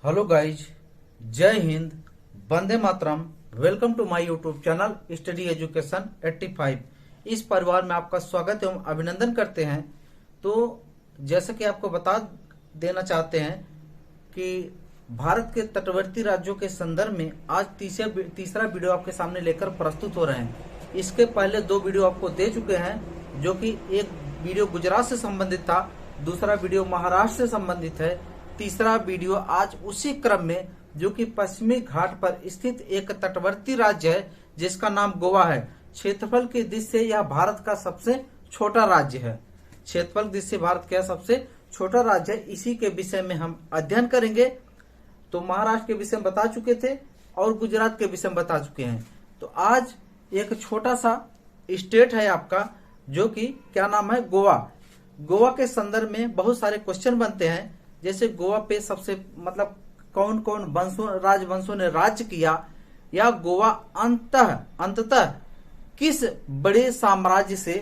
Hello guys, जय Hind, Vande Mataram. Welcome to my YouTube channel study education 85। इस परिवार में आपका स्वागत एवं अभिनंदन करते हैं। तो जैसा कि आपको बता देना चाहते हैं कि भारत के तटवर्ती राज्यों के संदर्भ में आज तीसरा वीडियो आपके सामने लेकर प्रस्तुत हो रहे हैं। इसके पहले दो वीडियो आपको दे चुके हैं, जो कि एक वीडियो गुजरात से संबंधित था, दूसरा वीडियो महाराष्ट्र से संबंधित है, तीसरा वीडियो आज उसी क्रम में, जो कि पश्चिमी घाट पर स्थित एक तटवर्ती राज्य है जिसका नाम गोवा है। क्षेत्रफल की दृष्टि से यह भारत का सबसे छोटा राज्य है। क्षेत्रफल की दृष्टि से भारत का सबसे छोटा राज्य है। इसी के विषय में हम अध्ययन करेंगे। तो महाराष्ट्र के विषय में बता चुके थे और गुजरात के विषय में बता चुके हैं। तो आज एक छोटा सा स्टेट है आपका, जो कि क्या नाम है, गोवा। गोवा के संदर्भ में बहुत सारे क्वेश्चन बनते हैं, जैसे गोवा पे सबसे कौन कौन राजवंशों ने राज्य किया, या गोवा अंततः किस बड़े साम्राज्य से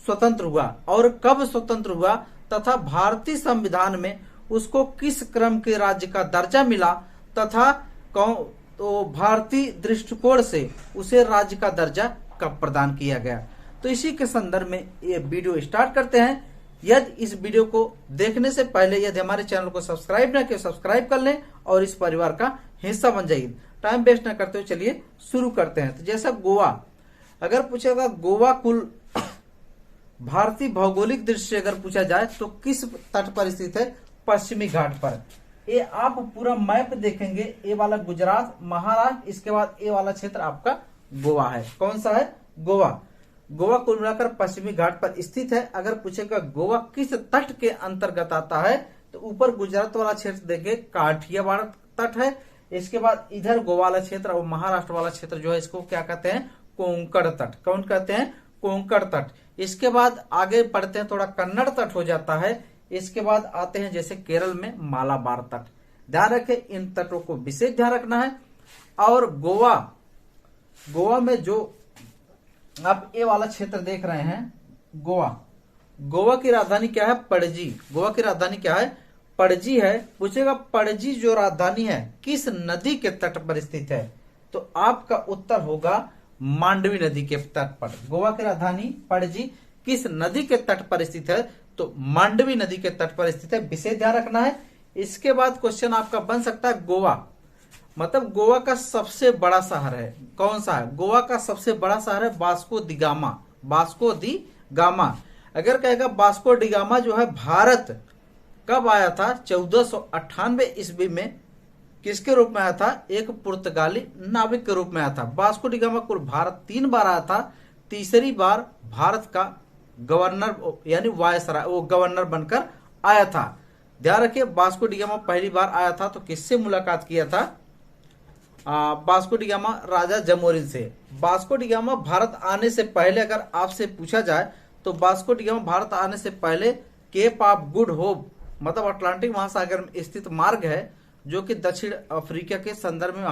स्वतंत्र हुआ और कब स्वतंत्र हुआ, तथा भारतीय संविधान में उसको किस क्रम के राज्य का दर्जा मिला, तथा तो भारतीय दृष्टिकोण से उसे राज्य का दर्जा कब प्रदान किया गया। तो इसी के संदर्भ में ये वीडियो स्टार्ट करते हैं। यदि इस वीडियो को देखने से पहले यदि हमारे चैनल को सब्सक्राइब न किया, सब्सक्राइब कर लें और इस परिवार का हिस्सा बन जाइए। टाइम वेस्ट न करते हुए चलिए शुरू करते हैं। तो जैसा गोवा, अगर पूछेगा गोवा कुल भारतीय भौगोलिक दृष्टि से अगर पूछा जाए तो किस तट पर स्थित है, पश्चिमी घाट पर। ये आप पूरा मैप देखेंगे, ये वाला गुजरात, महाराष्ट्र, इसके बाद ये वाला क्षेत्र आपका गोवा है। कौन सा है, गोवा। गोवा कुल मिलाकर पश्चिमी घाट पर स्थित है। अगर पूछेगा गोवा किस तट के अंतर्गत आता है, तो ऊपर गुजरात वाला क्षेत्र देखे काठियावाड़ तट है। इसके बाद इधर गोवा वाला क्षेत्र और महाराष्ट्र वाला क्षेत्र जो है, इसको क्या कहते हैं, कोंकण तट। कौन कहते हैं, कोंकण तट। इसके बाद आगे बढ़ते हैं, थोड़ा कन्नड़ तट हो जाता है। इसके बाद आते हैं जैसे केरल में मालाबार तट। ध्यान रखें, इन तटों को विशेष ध्यान रखना है। और गोवा में जो आप ये वाला क्षेत्र देख रहे हैं, गोवा की राजधानी क्या है, पणजी। गोवा की राजधानी क्या है, पणजी है। पूछेगा पणजी जो राजधानी है किस नदी के तट पर स्थित है, तो आपका उत्तर होगा मांडवी नदी के तट पर। गोवा की राजधानी पणजी किस नदी के तट पर स्थित है, तो मांडवी नदी के तट पर स्थित है। विशेष ध्यान रखना है। इसके बाद क्वेश्चन आपका बन सकता है, गोवा गोवा का सबसे बड़ा शहर है, कौन सा है, गोवा का सबसे बड़ा शहर है Vasco D gamma. Vasco D gamma. अगर कहेगा वास्को डी गामा जो है भारत कब आया था, 1498 ईस्वी में। किसके रूप में आया था, एक पुर्तगाली नाविक के रूप में आया था। वास्को डी गामा कुल भारत 3 बार आया था। तीसरी बार भारत का गवर्नर यानी वायसराय, वो गवर्नर बनकर आया था। ध्यान रखिए, वास्को डी गामा पहली बार आया था तो किससे मुलाकात किया था, वास्को डी गामा राजा जमोरिन से। वास्को डी गामा भारत आने से पहले अगर आपसे पूछा जाए, तो वास्को डी गामा भारत आने से पहले Cape of Good Hope, Atlantic महासागर में स्थित मार्ग है, जो कि दक्षिण अफ्रीका के संदर्भ में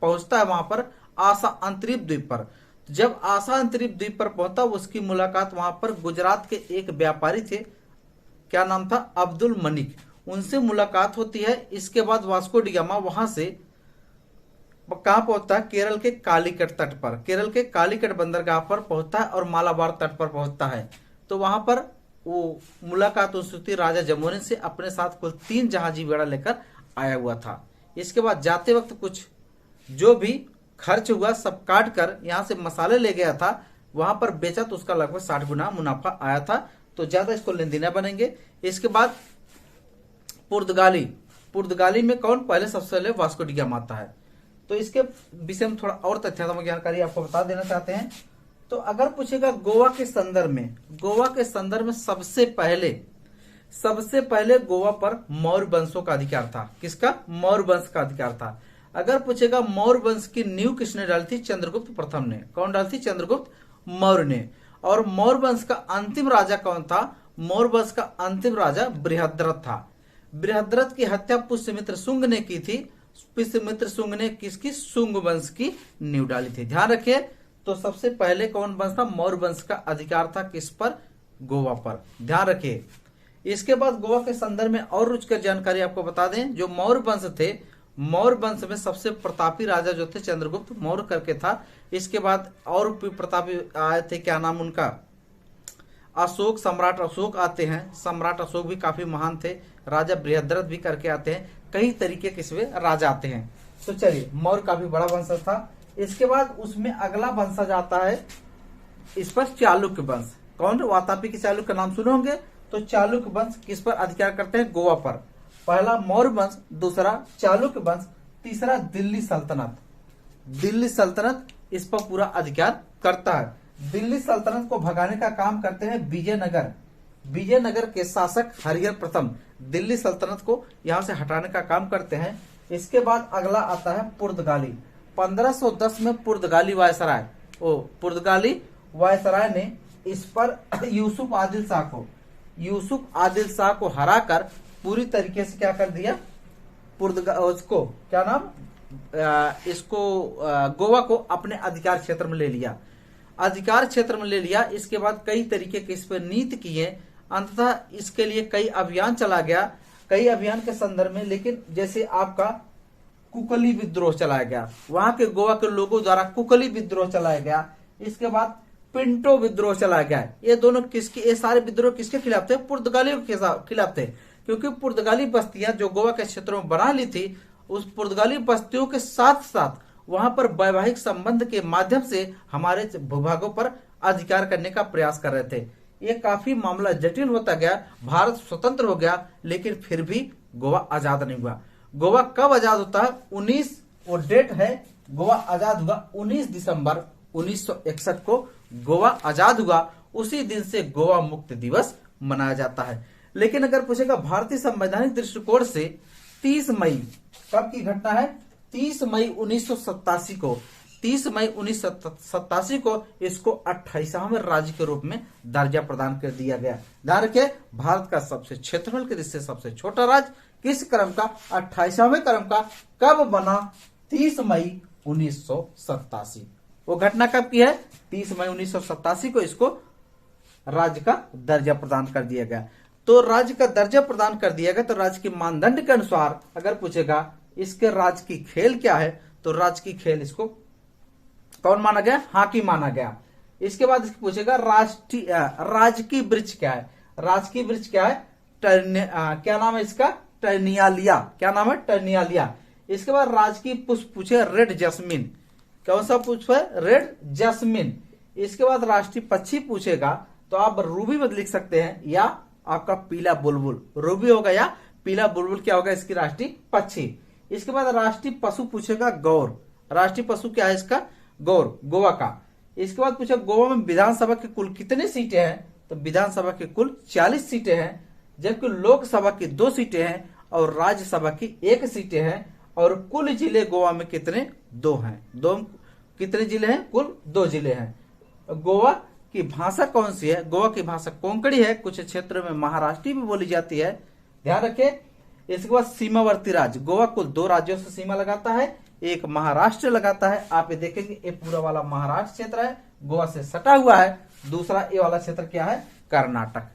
पहुंचता है, वहां पर आशा अंतरिक्ष द्वीप पर। जब आशा अंतरिक्ष द्वीप पर पहुंचा, उसकी मुलाकात वहां पर गुजरात के एक व्यापारी थे, क्या नाम था, अब्दुल मलिक, उनसे मुलाकात होती है। इसके बाद वास्को डी गामा वहां से कहां पहुंचता है, केरल के कालीकट तट पर। केरल के कालीकट बंदरगाह पर पहुंचता है और मालाबार तट पर पहुंचता है। तो वहां पर वो मुलाकात उसकी राजा जमोरिन से अपने साथ कुल 3 जहाजी बेड़ा लेकर आया हुआ था। इसके बाद जाते वक्त कुछ जो भी खर्च हुआ सब काट कर यहां से मसाले ले गया था, वहां पर बेचा तो उसका लगभग 60 गुना मुनाफा आया था। तो ज्यादा इसको लेनदेन बनेंगे। इसके बाद पुर्तगाली में कौन पहले, सबसे पहले वास्को डी गामा आता है। तो इसके विषय में थोड़ा और तथ्यात्मक जानकारी आपको बता देना चाहते हैं। तो अगर पूछेगा गोवा के संदर्भ में सबसे पहले गोवा पर मौर्य वंशों का अधिकार था। किसका, मौर्य वंश का अधिकार था। अगर पूछेगा मौर्य वंश की नींव किसने डाली थी, चंद्रगुप्त प्रथम ने। कौन डाली थी, चंद्रगुप्त मौर्य ने। और मौर्य वंश का अंतिम राजा कौन था, मौर्य वंश का अंतिम राजा बृहद्रथ था। बृहद्रथ की हत्या पुष्यमित्र शुंग ने की थी। पुष्यमित्र शुंग ने किसकी, शुंग वंश की नींव डाली थी। ध्यान रखिए। तो सबसे पहले कौन वंश था, मौर्य वंश का अधिकार था किस पर, गोवा पर। ध्यान रखिए। इसके बाद गोवा के संदर्भ में और रुचिकर जानकारी आपको बता दें, जो मौर्य वंश थे, मौर्य वंश में सबसे प्रतापी राजा जो थे चंद्रगुप्त मौर्य करके था। इसके बाद और भी प्रतापी आए थे, क्या नाम उनका, अशोक, सम्राट अशोक आते हैं। सम्राट अशोक भी काफी महान थे। राजा बृहद्रथ भी करके आते हैं। कई तरीके के इसमें राजा आते हैं। तो चलिए, मौर्य काफी बड़ा वंशज था। इसके बाद उसमें अगला वंशज आता है इस पर चालुक्य वंश। कौन? वातापी के चालुक्य का नाम सुने होंगे। तो चालुक्य वंश किस पर अधिकार करते हैं? गोवा पर। पहला मौर्य वंश, दूसरा चालुक्य वंश, तीसरा दिल्ली सल्तनत। दिल्ली सल्तनत इस पर पूरा अधिकार करता है। दिल्ली सल्तनत को भगाने का काम करते हैं विजयनगर। विजयनगर के शासक हरिहर प्रथम दिल्ली सल्तनत को यहां से हटाने का काम करते हैं। इसके बाद अगला आता है पुर्तगाली। 1510 में पुर्तगाली वायसराय, पुर्तगाली वायसराय ने इस पर यूसुफ आदिल शाह को हराकर पूरी तरीके से क्या कर दिया, उसको क्या नाम, इसको गोवा को अपने अधिकार क्षेत्र में ले लिया। अधिकार क्षेत्र में ले लिया। इसके बाद कई तरीके के इस पर नीति किए। अंततः इसके लिए कई अभियान चला गया, कई अभियान के संदर्भ में। लेकिन जैसे आपका कुकली विद्रोह चलाया गया, वहां के गोवा के लोगों द्वारा कुकली विद्रोह चलाया गया। इसके बाद पिंटो विद्रोह चलाया गया। ये दोनों किसके, ये सारे विद्रोह किसके खिलाफ थे? पुर्तगालियों के खिलाफ थे। क्योंकि पुर्तगाली बस्तियां जो गोवा के क्षेत्रों में बना ली थी, उस पुर्तगाली बस्तियों के साथ साथ वहां पर वैवाहिक संबंध के माध्यम से हमारे भूभागों पर अधिकार करने का प्रयास कर रहे थे। ये काफी मामला जटिल होता गया। भारत स्वतंत्र हो गया, लेकिन फिर भी गोवा आजाद नहीं हुआ। गोवा कब आजाद होता है? 19, वो डेट है, गोवा आजाद हुआ 19 दिसंबर 1961 को गोवा आजाद हुआ। उसी दिन से गोवा मुक्ति दिवस मनाया जाता है। लेकिन अगर पूछेगा भारतीय संवैधानिक दृष्टिकोण से 30 मई कब की घटना है? 30 मई 1987 को। 30 मई 1987 को इसको 28वें राज्य के रूप में दर्जा प्रदान कर दिया गया। ध्यान रखिए, भारत का सबसे क्षेत्रफल के दृष्टि से सबसे छोटा राज्य किस क्रम का? 28वें क्रम का। कब बना? 30 मई 1987। वो घटना कब की है? 30 मई 1987 को इसको राज्य का दर्जा प्रदान कर दिया गया। तो राज्य का दर्जा प्रदान कर दिया गया। तो राज्य के मानदंड के अनुसार अगर पूछेगा इसके राज्य की खेल क्या है, तो राज्य की खेल इसको कौन माना गया? हॉकी माना गया। इसके बाद इसको पूछेगा राजकीय वृक्ष क्या है? राजकीय वृक्ष क्या है? क्या नाम है इसका? टर्नियालिया। क्या नाम है? टर्नियालिया। इसके बाद राजकीय पुष्प पूछे रेड जैस्मिन। कौन सा पुष्प है? Red jasmine. इसके बाद राष्ट्रीय पक्षी पूछेगा तो आप रूबी में लिख सकते हैं या आपका पीला बुलबुल। रूबी होगा या पीला बुलबुल क्या होगा? इसकी राष्ट्रीय पक्षी। इसके बाद राष्ट्रीय पशु पूछेगा गौर। राष्ट्रीय पशु क्या है इसका? गौर, गोवा का। इसके बाद पूछा गोवा में विधानसभा की कुल कितनी सीटें हैं? तो विधानसभा की कुल 40 सीटें हैं, जबकि लोकसभा की 2 सीटें हैं और राज्यसभा की 1 सीटें हैं। और कुल जिले गोवा में कितने? 2 हैं। कितने जिले हैं? कुल 2 जिले हैं। गोवा की भाषा कौन सी है? गोवा की भाषा कोंकणी है। कुछ क्षेत्रों में महाराष्ट्री भी बोली जाती है। ध्यान रखें। इसके बाद सीमावर्ती राज्य। गोवा कुल 2 राज्यों से सीमा लगाता है। एक महाराष्ट्र लगाता है। आप ये देखेंगे ये पूरा वाला महाराष्ट्र क्षेत्र है, गोवा से सटा हुआ है। दूसरा ये वाला क्षेत्र क्या है? कर्नाटक।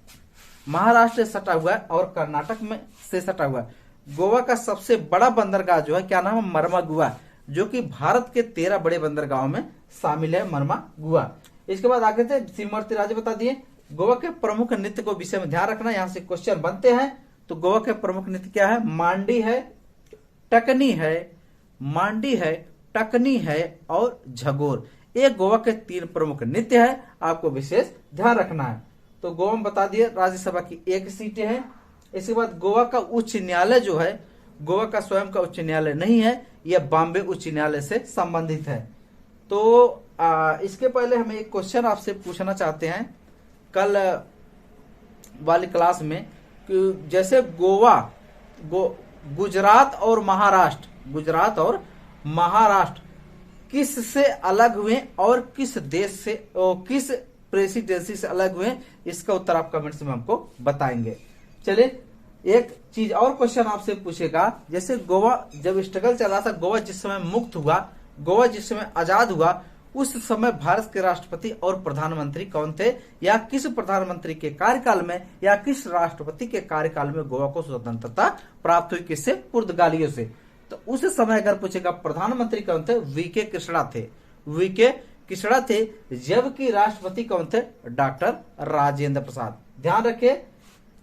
महाराष्ट्र से सटा हुआ है और कर्नाटक में से सटा हुआ है। गोवा का सबसे बड़ा बंदरगाह जो है, क्या नाम है? मर्मागुआ, जो कि भारत के 13 बड़े बंदरगाहों में शामिल है मर्मागुआ। इसके बाद आगे थे सीमावर्ती राज्य बता दिए। गोवा के प्रमुख नृत्य को विषय में ध्यान रखना, यहां से क्वेश्चन बनते हैं। तो गोवा के प्रमुख नृत्य क्या है? मांडी है, टकनी है और झगोर। ये गोवा के 3 प्रमुख नृत्य है, आपको विशेष ध्यान रखना है। तो गोवा में बता दिए राज्यसभा की 1 सीटें हैं। इसके बाद गोवा का उच्च न्यायालय जो है, गोवा का स्वयं का उच्च न्यायालय नहीं है, यह बॉम्बे उच्च न्यायालय से संबंधित है। तो इसके पहले हम एक क्वेश्चन आपसे पूछना चाहते हैं कल वाली क्लास में कि जैसे गोवा, गुजरात और महाराष्ट्र किस से अलग हुए और किस देश से और किस प्रेसिडेंसी से अलग हुए, इसका उत्तर आप कमेंट्स में हमको बताएंगे। चलिए, एक चीज और क्वेश्चन आपसे पूछेगा, जैसे गोवा जब स्ट्रगल चल रहा था, गोवा जिस समय मुक्त हुआ, गोवा जिस समय आजाद हुआ, उस समय भारत के राष्ट्रपति और प्रधानमंत्री कौन थे, या किस प्रधानमंत्री के कार्यकाल में या किस राष्ट्रपति के कार्यकाल में गोवा को स्वतंत्रता प्राप्त हुई, किससे, पुर्तगालियों से। तो उस समय अगर पूछेगा प्रधानमंत्री कौन थे, वीके कृष्णा थे, वीके कृष्णा थे। जबकि राष्ट्रपति कौन थे, डॉक्टर राजेंद्र प्रसाद। ध्यान रखिए,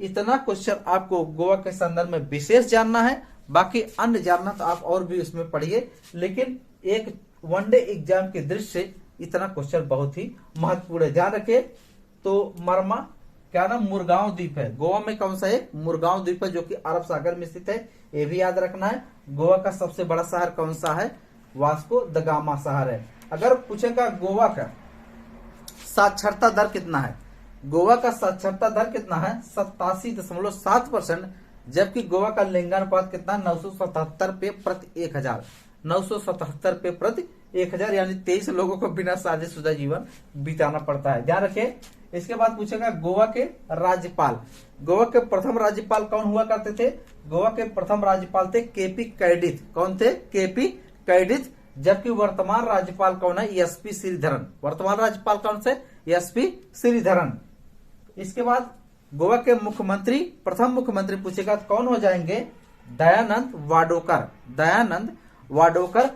इतना क्वेश्चन आपको गोवा के संदर्भ में विशेष जानना है, बाकी अन्य जानना तो आप और भी उसमें पढ़िए, लेकिन एक वनडे एग्जाम की दृष्टि से इतना क्वेश्चन बहुत ही महत्वपूर्ण है। ध्यान रखिए। तो मरमा क्या नाम, मुरगांव द्वीप है। गोवा में कौन सा है, मुरगांव द्वीप है, जो कि अरब सागर में स्थित है, ये भी याद रखना है। गोवा का सबसे बड़ा शहर कौन सा है, वास्को द गामा शहर है। अगर पूछेगा गोवा का साक्षरता दर कितना है, गोवा का साक्षरता दर कितना है, 87.7%, जबकि गोवा का लिंगानुपात कितना, 977 पे प्रति 1000, 977 पे प्रति 1000, यानी 23 लोगों को बिना शादीशुदा जीवन बिताना पड़ता है। ध्यान रखिए। इसके बाद पूछेगा गोवा के राज्यपाल, गोवा के प्रथम राज्यपाल कौन हुआ करते थे, गोवा के प्रथम राज्यपाल थे केपी कैडिथ। कौन थे, केपी कैडिथ। जबकि वर्तमान राज्यपाल कौन है, एसपी श्रीधरन। वर्तमान राज्यपाल कौन से, एसपी श्रीधरन। इसके बाद गोवा के मुख्यमंत्री, प्रथम मुख्यमंत्री पूछेगा कौन हो जाएंगे, दयानंद वाडोकर, दयानंद वाडोकर।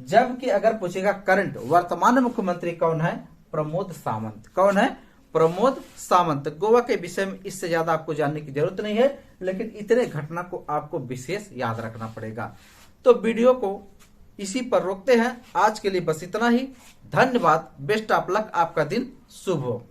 जबकि अगर पूछेगा करंट, वर्तमान मुख्यमंत्री कौन है, प्रमोद सावंत। कौन है, प्रमोद सावंत। गोवा के विषय में इससे ज्यादा आपको जानने की जरूरत नहीं है, लेकिन इतने घटना को आपको विशेष याद रखना पड़ेगा। तो वीडियो को इसी पर रोकते हैं। आज के लिए बस इतना ही। धन्यवाद। Best of luck. आपका दिन शुभ हो।